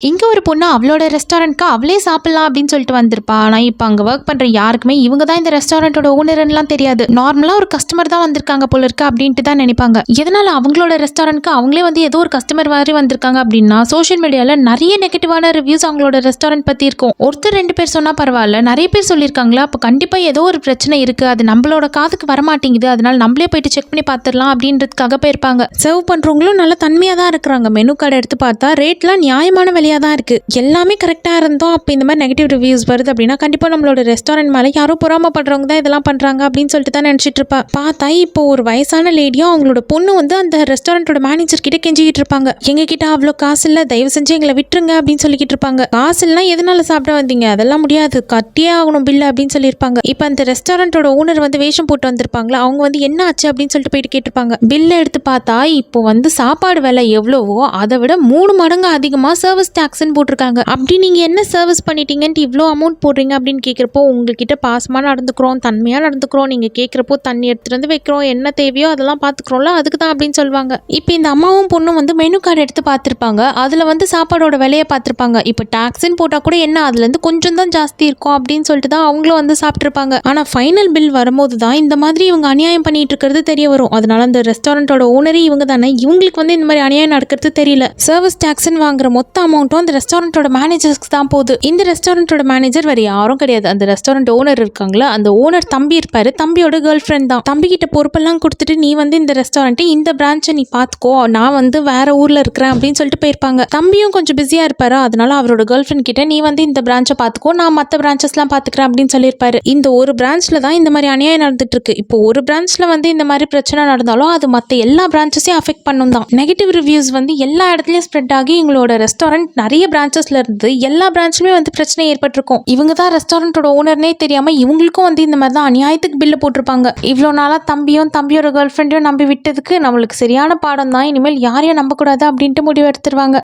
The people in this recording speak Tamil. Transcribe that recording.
இங்க ஒரு பொண்ணு அவளோட ரெஸ்டாரண்ட்க்கு அவளே சாப்பிடலாம் அப்படின்னு சொல்லிட்டு வந்திருப்பா. ஆனா இப்ப அங்க ஒர்க் பண்ற யாருக்குமே இவங்க தான் இந்த ரெஸ்டாரண்டோட ஓனர்லாம் தெரியாது. நார்மலா ஒரு கஸ்டமர் தான் வந்திருக்காங்க போல இருக்கு அப்படின்ட்டு தான் நினைப்பாங்க. எதனால அவங்களோட ரெஸ்டாரண்ட்க்கு அவங்களே வந்து ஏதோ ஒரு கஸ்டமர் மாதிரி வந்திருக்காங்க அப்படின்னா சோஷியல் மீடியால நிறைய நெகட்டிவான ரிவ்யூஸ் அவங்களோட ரெஸ்டாரண்ட் பத்தி இருக்கும். ஒருத்தர் 2 பேர் சொன்னா பரவாயில்ல, நிறைய பேர் சொல்லியிருக்காங்களா, அப்ப கண்டிப்பா ஏதோ ஒரு பிரச்சனை இருக்கு, அது நம்மளோட காதுக்கு வரமாட்டேங்குது, அதனால நம்மளே போயிட்டு செக் பண்ணி பார்த்துடலாம் அப்படின்றதுக்காக போயிருப்பாங்க. சர்வ் பண்றவங்களும் நல்ல தன்மையா தான் இருக்கிறாங்க. மெனு கார்டு எடுத்து பார்த்தா ரேட்லாம் நியாயமான விலையா தான் இருக்கு. எல்லாமே கரெக்டா இருந்தோம். அப்ப இந்த மாதிரி நெகட்டிவ் ரிவ்யூஸ் வருது அப்படின்னா கண்டிப்பா நம்மளோட ரெஸ்டாரண்ட் மேல யாரோ பொறாமப்படுறவங்க தான் இதெல்லாம் பண்றாங்க அப்படின்னு சொல்லிட்டு தான் நினைச்சிட்டு இருப்பா. பார்த்தா இப்போ ஒரு வயசான லேடியும் அவங்களோட பொண்ணு வந்து அந்த ரெஸ்டாரண்டோட மேனேஜர் கிட்ட கெஞ்சிக்கிட்டு இருப்பாங்க. எங்க கிட்ட அவ்வளோ காசு இல்ல, தயவு செஞ்சு எங்களை விட்டுருங்க அப்படின்னு சொல்லிக்கிட்டு இருப்பாங்க. காசு இல்லைனா எதனால சாப்பிட வந்தீங்க, அதெல்லாம் முடியாது, கட்டியே ஆகணும் பில்லு அப்படின்னு சொல்லியிருப்பாங்க. இப்போ அந்த ரெஸ்டாரண்டோட ஓனர் வந்து வேஷம் போட்டு வந்திருப்பாங்களா, அவங்க வந்து என்ன ஆச்சு அப்படின்னு சொல்லிட்டு போயிட்டு கேட்டிருப்பாங்க. பில்ல எடுத்து பார்த்தா இப்போ வந்து சாப்பாடு விலை எவ்வளவோ அதை விட 3 மடங்கு அதிகமா சர்வீஸ் டாக்ஸ்ன்னு போட்டிருக்காங்க. அப்படி நீங்க என்ன சர்வீஸ் பண்ணிட்டீங்கன்ட்டு இவ்வளோ அமௌண்ட் போடுறீங்க அப்படின்னு கேட்குறப்போ, உங்ககிட்ட பாசமா நடந்துக்கிறோம், தன்மையா நடந்துக்கிறோம், நீங்க கேட்குறப்போ தண்ணி எடுத்துட்டு வந்து வைக்கிறோம், என்ன தேவையோ அதெல்லாம் பார்த்துக்கிறோம்ல, அதுக்கு தான் அப்படின்னு சொல்லுவாங்க. இப்போ இந்த அம்மாவும் பொண்ணும் வந்து மெனு கார்டு எடுத்து பார்த்துருப்பாங்க. அதுல வந்து சாப்பாடோட விலையை பார்த்துருப்பாங்க. இப்போ டாக்ஸ்ன்னு போட்டா கூட என்ன அதுல இருந்து கொஞ்சம் தான் ஜாஸ்தி இருக்கும் அப்படின்னு சொல்லிட்டு தான் அவங்களும் வந்து சாப்பிட்டுருப்பாங்க. ஆனா ஃபைனல் பில் வரும்போது தான் இந்த மாதிரி இவங்க அநியாயம் பண்ணிட்டு இருக்கிறது தெரிய வரும். அதனால அந்த ரெஸ்டாரண்டோட ஓனரே இவங்க தானே, இவங்களுக்கு வந்து இந்த மாதிரி அநியாயம் நடக்கிறது தெரியல. சர்வீஸ் டாக்ஸ்ன்னு வாங்குற மொத்த அமௌண்ட்டும் அந்த ரெஸ்டாரண்டோட மேனேஜர்ஸ்க்கு தான் போகுது. இந்த ரெஸ்டாரண்டோட மேனேஜர் வேற யாரும் கிடையாது, அந்த ரெஸ்டாரண்ட் ஓனர் இருக்காங்களா, அந்த ஓனர் தம்பி இருப்பாரு, தம்பியோட கேர்ள் ஃப்ரெண்ட் தான். தம்பி கிட்ட பொறுப்பெல்லாம் கொடுத்துட்டு நீ வந்து இந்த ரெஸ்டாரண்ட் இந்த பிரான்ச்சை நீ பாத்துக்கோ, நான் வந்து வேற ஊர்ல இருக்கிறேன் அப்படின்னு சொல்லிட்டு போயிருப்பாங்க. தம்பியும் கொஞ்சம் பிஸியா இருப்பாரு, அதனால அவரோட கேர்ள் ஃப்ரெண்ட் கிட்ட நீ வந்து இந்த பிரான்ச்சை பாத்துக்கோ, நான் மற்ற பிரான்ச்சஸ்லாம் பாத்துக்கிறேன் அப்படின்னு சொல்லியிருப்பாரு. இந்த ஒரு பிரான்ச்ல தான் இந்த மாதிரி அநியாயம் நடந்துட்டு இருக்கு. இப்போ ஒரு பிரான்ச்ல வந்து இந்த மாதிரி பிரச்சனை நடந்தாலும் அது மற்ற எல்லா பிரான்ச்சஸையும் அஃபெக்ட் பண்ணும் தான். நெகட்டிவ் ரிவ்யூஸ் வந்து எல்லா இடத்துலயும் ஸ்ப்ரெட் ஆகி எங்களோட ரெஸ்டாரண்ட் நிறைய பிரான்ச்சஸ்ல இருந்து எல்லா பிரான்ச்லயுமே வந்து பிரச்சனை ஏற்பட்டிருக்கும். இவங்க தான் ரெஸ்டாரண்டோட ஓனர்னே தெரியாம இவங்களுக்கும் வந்து இந்த மாதிரி தான் அநியாயத்துக்கு பில்லு போட்டிருப்பாங்க. இவ்வளோ நாளா தம்பியும் தம்பியோட கேர்ள் ஃப்ரெண்டையும் நம்பி விட்டதுக்கு நம்மளுக்கு சரியான பாடம் தான். இனிமேல் யாரையும் நம்பக்கூடாது அப்படின்ட்டு முடிவு எடுத்துருவாங்க.